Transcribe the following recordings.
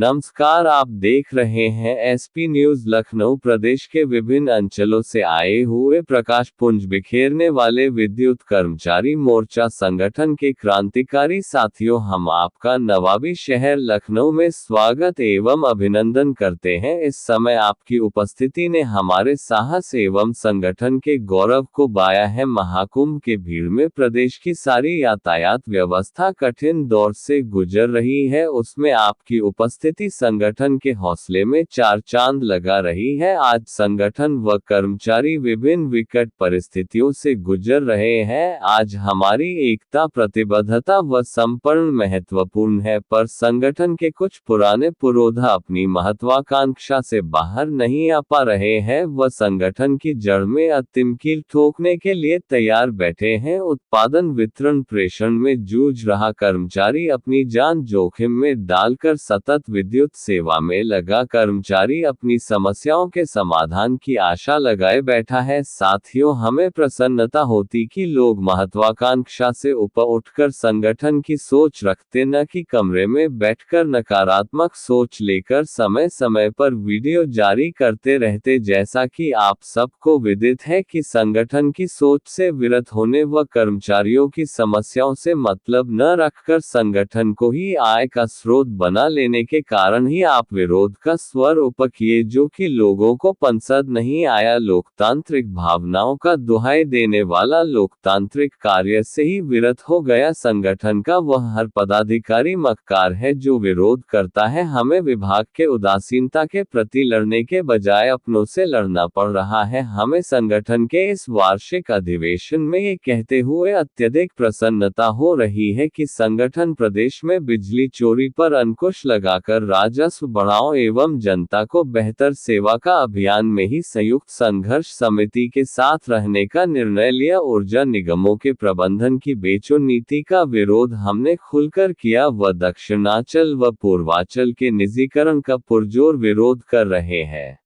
नमस्कार, आप देख रहे हैं एसपी न्यूज लखनऊ। प्रदेश के विभिन्न अंचलों से आए हुए प्रकाश पुंज बिखेरने वाले विद्युत कर्मचारी मोर्चा संगठन के क्रांतिकारी साथियों, हम आपका नवाबी शहर लखनऊ में स्वागत एवं अभिनंदन करते हैं। इस समय आपकी उपस्थिति ने हमारे साहस एवं संगठन के गौरव को बढ़ाया है। महाकुंभ के भीड़ में प्रदेश की सारी यातायात व्यवस्था कठिन दौर से गुजर रही है, उसमें आपकी उपस्थिति संगठन के हौसले में चार चांद लगा रही है। आज संगठन व कर्मचारी विभिन्न विकट परिस्थितियों से गुजर रहे हैं। आज हमारी एकता, प्रतिबद्धता व समर्पण महत्वपूर्ण है, पर संगठन के कुछ पुराने पुरोधा अपनी महत्वाकांक्षा से बाहर नहीं आ पा रहे हैं। वह संगठन की जड़ में अंतिम कील ठोकने के लिए तैयार बैठे हैं। उत्पादन, वितरण, प्रेषण में जूझ रहा कर्मचारी अपनी जान जोखिम में डालकर सतत विद्युत सेवा में लगा कर्मचारी अपनी समस्याओं के समाधान की आशा लगाए बैठा है। साथियों, हमें प्रसन्नता होती कि लोग महत्वाकांक्षा से ऊपर उठकर संगठन की सोच रखते, न कि कमरे में बैठकर नकारात्मक सोच लेकर समय समय पर वीडियो जारी करते रहते। जैसा कि आप सबको विदित है कि संगठन की सोच से विरत होने व कर्मचारियों की समस्याओं से मतलब न रखकर संगठन को ही आय का स्रोत बना लेने के कारण ही आप विरोध का स्वर ऊपर किए, जो कि लोगों को पसंद नहीं आया। लोकतांत्रिक भावनाओं का दुहाई देने वाला लोकतांत्रिक कार्य से ही विरत हो गया संगठन का वह हर पदाधिकारी मक्कार है जो विरोध करता है। हमें विभाग के उदासीनता के प्रति लड़ने के बजाय अपनों से लड़ना पड़ रहा है। हमें संगठन के इस वार्षिक अधिवेशन में ये कहते हुए अत्यधिक प्रसन्नता हो रही है कि संगठन प्रदेश में बिजली चोरी पर अंकुश लगाकर राजस्व बढ़ाओ एवं जनता को बेहतर सेवा का अभियान में ही संयुक्त संघर्ष समिति के साथ रहने का निर्णय लिया। ऊर्जा निगमों के प्रबंधन की बेचो नीति का विरोध हमने खुलकर किया व दक्षिणांचल व पूर्वांचल के निजीकरण का पुरजोर विरोध कर रहे हैं।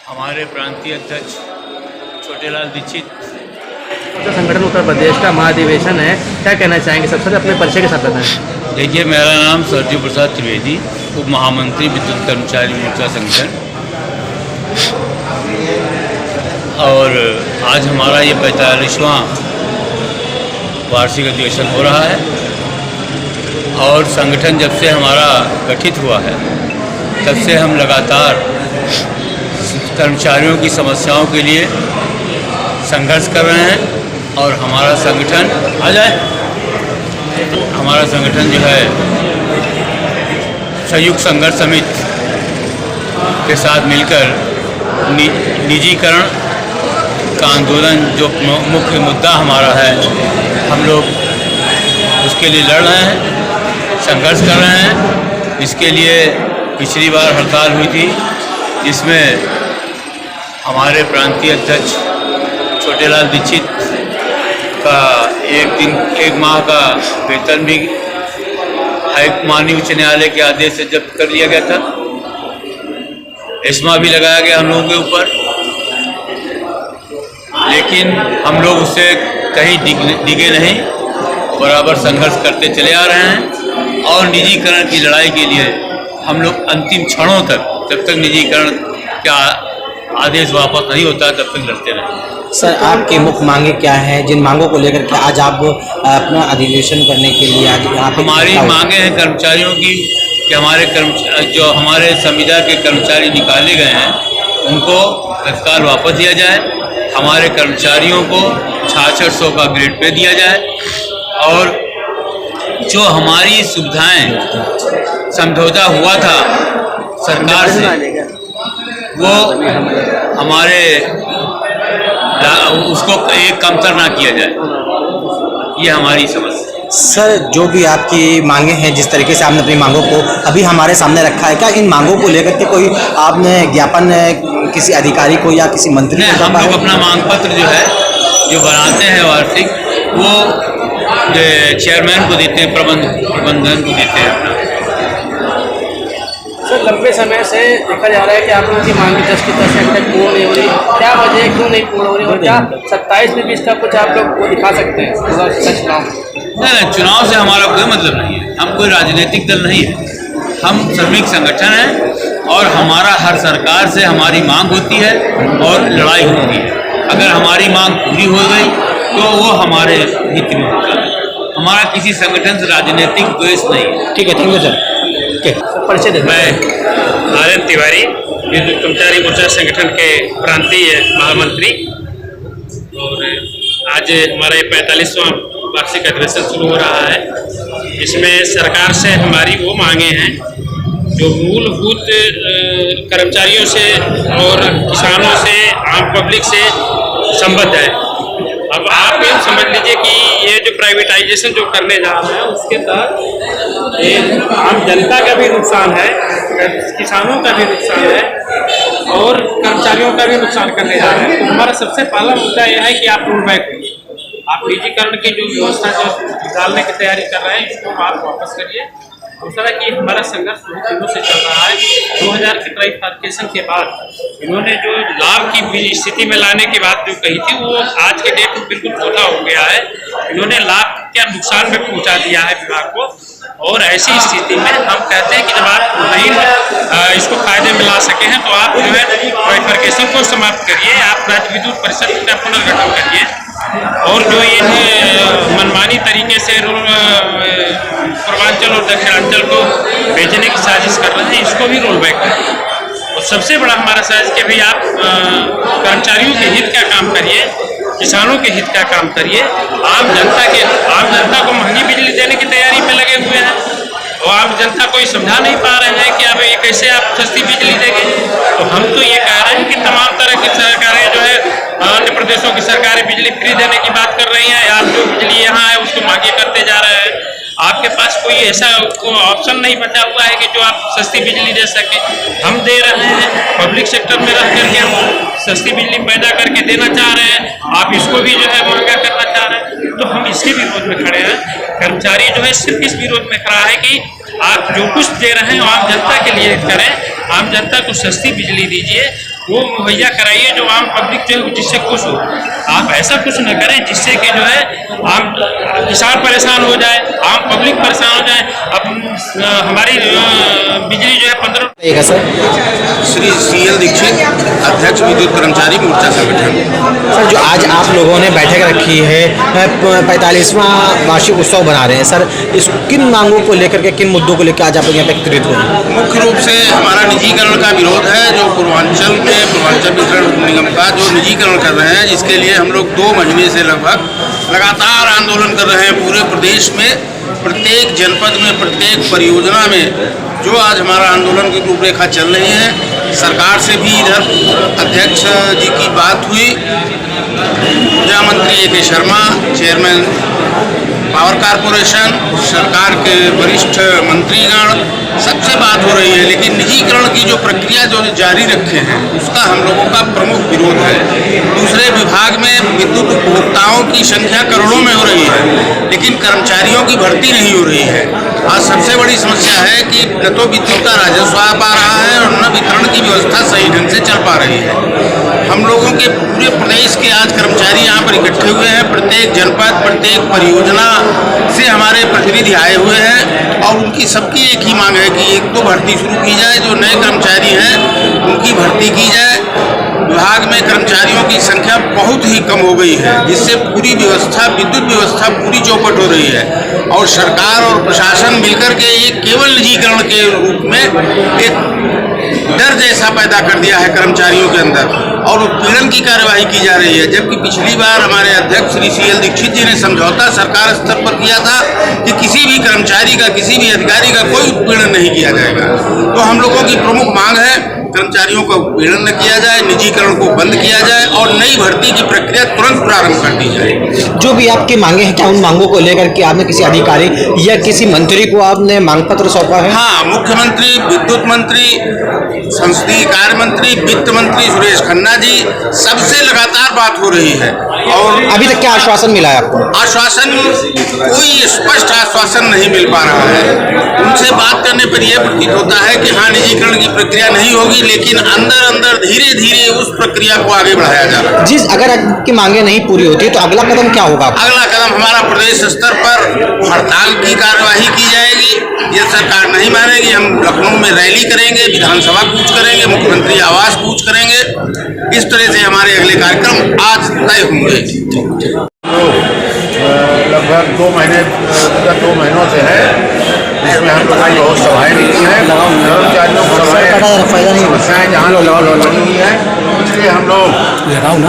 हमारे प्रांतीय अध्यक्ष छोटेलाल दीक्षित संगठन उत्तर प्रदेश का महाधिवेशन है, क्या कहना चाहेंगे? सबसे पहले अपने परिचय के साथ बताएं। देखिए, मेरा नाम सरजू प्रसाद त्रिवेदी, उप महामंत्री विद्युत कर्मचारी मोर्चा संगठन, और आज हमारा ये 45वां वार्षिक अधिवेशन हो रहा है। और संगठन जब से हमारा गठित हुआ है तब से हम लगातार कर्मचारियों की समस्याओं के लिए संघर्ष कर रहे हैं। और हमारा संगठन हमारा संगठन जो है संयुक्त संघर्ष समिति के साथ मिलकर निजीकरण का आंदोलन जो मुख्य मुद्दा हमारा है, हम लोग उसके लिए लड़ रहे हैं, संघर्ष कर रहे हैं। इसके लिए पिछली बार हड़ताल हुई थी जिसमें हमारे प्रांतीय अध्यक्ष छोटेलाल दीक्षित का एक माह का वेतन भी माननीय उच्च न्यायालय के आदेश से जब्त कर लिया गया था। एस्मा भी लगाया गया हम लोगों के ऊपर, लेकिन हम लोग उससे कहीं डिगे नहीं, बराबर संघर्ष करते चले आ रहे हैं। और निजीकरण की लड़ाई के लिए हम लोग अंतिम क्षणों तक, जब तक निजीकरण का आदेश वापस नहीं होता तब तक लड़ते रहेंगे। सर, आपकी मुख्य मांगे क्या हैं, जिन मांगों को लेकर के आज आप अपना अधिवेशन करने के लिए आज यहाँ पे? हमारी मांगे हैं कर्मचारियों की कि हमारे जो हमारे संविदा के कर्मचारी निकाले गए हैं उनको तत्काल वापस दिया जाए। हमारे कर्मचारियों को 6600 का ग्रेड पे दिया जाए। और जो हमारी सुविधाएं समझौता हुआ था सरकार से, वो हमारे उसको एक कमतर ना किया जाए, ये हमारी समस्या। सर, जो भी आपकी मांगे हैं, जिस तरीके से आपने अपनी मांगों को अभी हमारे सामने रखा है, क्या इन मांगों को लेकर के कोई आपने ज्ञापन किसी अधिकारी को या किसी मंत्री को? हम लोग अपना मांग पत्र जो है जो बनाते हैं वार्षिक, वो चेयरमैन को देते हैं, प्रबंधन को देते हैं अपना। सर, लंबे समय से देखा जा रहा है कि आप लोगों की मांग 10 की 10 तक पूर्ण नहीं हो रही, क्या वजह है, क्यों नहीं पूर्ण हो रही, और क्या 27 में भी इसका कुछ आप लोग वो दिखा सकते हैं चुनाव? नहीं, चुनाव से हमारा कोई मतलब नहीं है, हम कोई राजनीतिक दल नहीं है। हम श्रमिक संगठन हैं और हमारा हर सरकार से हमारी मांग होती है और लड़ाई होती है। अगर हमारी मांग पूरी हो गई तो वो हमारे हित में होता है। हमारा किसी संगठन से राजनीतिक द्वेष नहीं है। ठीक है, थैंक यू सर। परिचय दे। मैं आर्यन तिवारी, विद्युत कर्मचारी मोर्चा संगठन के प्रांतीय महामंत्री, और आज हमारा 45वां वार्षिक अधिवेशन शुरू हो रहा है। इसमें सरकार से हमारी वो मांगे हैं जो मूलभूत कर्मचारियों से और किसानों से, आम पब्लिक से संबद्ध है। अब आप ये समझ लीजिए कि ये जो प्राइवेटाइजेशन जो करने जा रहे हैं उसके तहत आम जनता का भी नुकसान है, किसानों का भी नुकसान है और कर्मचारियों का भी नुकसान करने जा रहे हैं। तो हमारा सबसे पहला मुद्दा यह है कि आप रोल बैक करिए। आप निजीकरण की जो व्यवस्था जो डालने की तैयारी कर रहे हैं इसको आप वापस करिए। दूसरा कि हमारा संघर्ष बहुत दिनों से चल रहा है। 2000 के ट्राइफार्केशन के बाद इन्होंने जो लाभ की स्थिति में लाने की बात जो कही थी वो आज के डेट में बिल्कुल खोटा हो गया है। इन्होंने लाभ क्या नुकसान में पहुंचा दिया है विभाग को, और ऐसी स्थिति में हम कहते हैं कि जब आप नहीं इसको फायदे में ला सके हैं तो आप जो है ट्राइफार्केशन को समाप्त करिए, आप राज्य विद्युत परिषद का पुनर्गठन करिए, और जो ये मनमानी तरीके से पूर्वांचल और दक्षिणांचल को बेचने की साजिश कर रहे हैं इसको भी रोल बैक करिए। और सबसे बड़ा हमारा साजिश कि भाई आप कर्मचारियों के हित का काम करिए, किसानों के हित का काम करिए। आम जनता को महंगी बिजली देने की तैयारी में लगे हुए हैं और आम जनता को ये समझा नहीं पा रहे हैं कि अब ये कैसे आप सस्ती बिजली देंगे। तो हम तो ये कह रहे हैं कि तमाम तरह की सरकारें जो है अन्य प्रदेशों की सरकारें बिजली फ्री देने की बात कर रही हैं, आप जो बिजली यहाँ है उसको मांगे करते जा रहे हैं। आपके पास कोई ऐसा ऑप्शन नहीं बचा हुआ है कि जो आप सस्ती बिजली दे सके। हम दे रहे हैं, पब्लिक सेक्टर में रह करके हम सस्ती बिजली पैदा करके देना चाह रहे हैं, आप इसको भी जो है महंगा करना चाह रहे हैं। तो हम इसके विरोध में खड़े हैं। कर्मचारी जो है सिर्फ इस विरोध में खड़ा है कि आप जो कुछ दे रहे हैं आम जनता के लिए करें, आम जनता को सस्ती बिजली दीजिए, वो मुहैया कराइए जो आम पब्लिक जो है जिससे खुश हो। आप ऐसा कुछ न करें जिससे कि जो है आम किसान परेशान हो जाए, आम पब्लिक परेशान हो जाए। अब हमारी बिजली जो है 15 ठीक है सर। श्री CL दीक्षित, अध्यक्ष विद्युत कर्मचारी मोर्चा संगठन। सर, जो आज आप लोगों ने बैठक रखी है, 45वां वार्षिक उत्सव बना रहे हैं सर, इस किन मांगों को लेकर के, किन मुद्दों को लेकर आज आप लोग यहाँ पे एकत्रित हुए? मुख्य रूप से हमारा निजीकरण का विरोध है, जो पूर्वांचल वितरण निगम का जो निजीकरण कर रहे हैं, जिसके लिए हम लोग 2 महीने से लगभग लगातार आंदोलन कर रहे हैं। पूरे प्रदेश में प्रत्येक जनपद में, प्रत्येक परियोजना में जो आज हमारा आंदोलन की रूपरेखा चल रही है। सरकार से भी इधर अध्यक्ष जी की बात हुई, ऊर्जा मंत्री AK Sharma, chairman power corporation, सरकार के वरिष्ठ मंत्रीगण, सबसे बात हो रही है। लेकिन निजीकरण की जो प्रक्रिया जो जारी रखे हैं उसका हम लोगों का प्रमुख विरोध है। दूसरे विभाग में विद्युत उपभोक्ताओं की संख्या करोड़ों में हो रही है, लेकिन कर्मचारियों की भर्ती नहीं हो रही है। आज सबसे बड़ी समस्या है कि न तो विद्युत का राजस्व आ पा रहा है और न वितरण की व्यवस्था सही ढंग से चल पा रही है। हम लोगों के पूरे प्रदेश के आज कर्मचारी यहाँ पर इकट्ठे हुए हैं। प्रत्येक जनपद, प्रत्येक परियोजना से हमारे प्रतिनिधि आए हुए हैं और उनकी सबकी एक ही मांग है कि एक तो भर्ती शुरू की जाए, जो नए कर्मचारी हैं उनकी भर्ती की जाए। विभाग में कर्मचारियों की संख्या बहुत ही कम हो गई है, जिससे पूरी व्यवस्था, विद्युत व्यवस्था पूरी चौपट हो रही है और सरकार और प्रशासन मिलकर के एक केवल निजीकरण के रूप में एक डर जैसा पैदा कर दिया है कर्मचारियों के अंदर और उत्पीड़न की कार्यवाही की जा रही है। जबकि पिछली बार हमारे अध्यक्ष श्री CL दीक्षित जी ने समझौता सरकार स्तर पर किया था कि किसी भी कर्मचारी का, किसी भी अधिकारी का कोई उत्पीड़न नहीं किया जाएगा। तो हम लोगों की प्रमुख मांग है कर्मचारियों का उत्पीड़न न किया जाए, निजीकरण को बंद किया जाए और नई भर्ती की प्रक्रिया तुरंत प्रारंभ कर दी जाए। जो भी आपकी मांगे हैं, क्या उन मांगों को लेकर के आपने किसी अधिकारी या किसी मंत्री को आपने मांग पत्र सौंपा है? हाँ, मुख्यमंत्री, विद्युत मंत्री, संसदीय कार्य मंत्री, वित्त मंत्री सुरेश खन्ना जी, सबसे लगातार बात हो रही है। और अभी तक क्या आश्वासन मिला है आपको? आश्वासन, कोई स्पष्ट आश्वासन नहीं मिल पा रहा है। उनसे बात करने पर यह प्रतीत होता है कि हाँ, निजीकरण की प्रक्रिया नहीं होगी, लेकिन अंदर अंदर धीरे धीरे उस प्रक्रिया को आगे बढ़ाया जा रहा है। जिस अगर आपकी मांगे नहीं पूरी होती तो अगला कदम क्या होगा? अगला कदम हमारा प्रदेश स्तर पर हड़ताल की कार्यवाही की जाएगी। ये सरकार नहीं मानेगी, हम लखनऊ में रैली करेंगे, विधानसभा कूच करेंगे, मुख्यमंत्री आवास कूच करेंगे। इस तरह से हमारे अगले कार्यक्रम आज तय होंगे। लगभग 2 महीनों से है, इसमें हम लोगों ने बहुत सभाएँ की हैं, कर्मचारियों को समस्याएँ जहाँ बनी हुई हैं, इसलिए हम लोग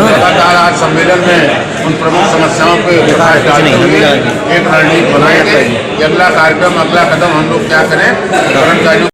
लगातार आज सम्मेलन में उन प्रमुख समस्याओं पर प्रकाश डालते हुए एक रणनीति बनाएंगे कि अगला कार्यक्रम, अगला कदम हम लोग क्या करें कर्मचारियों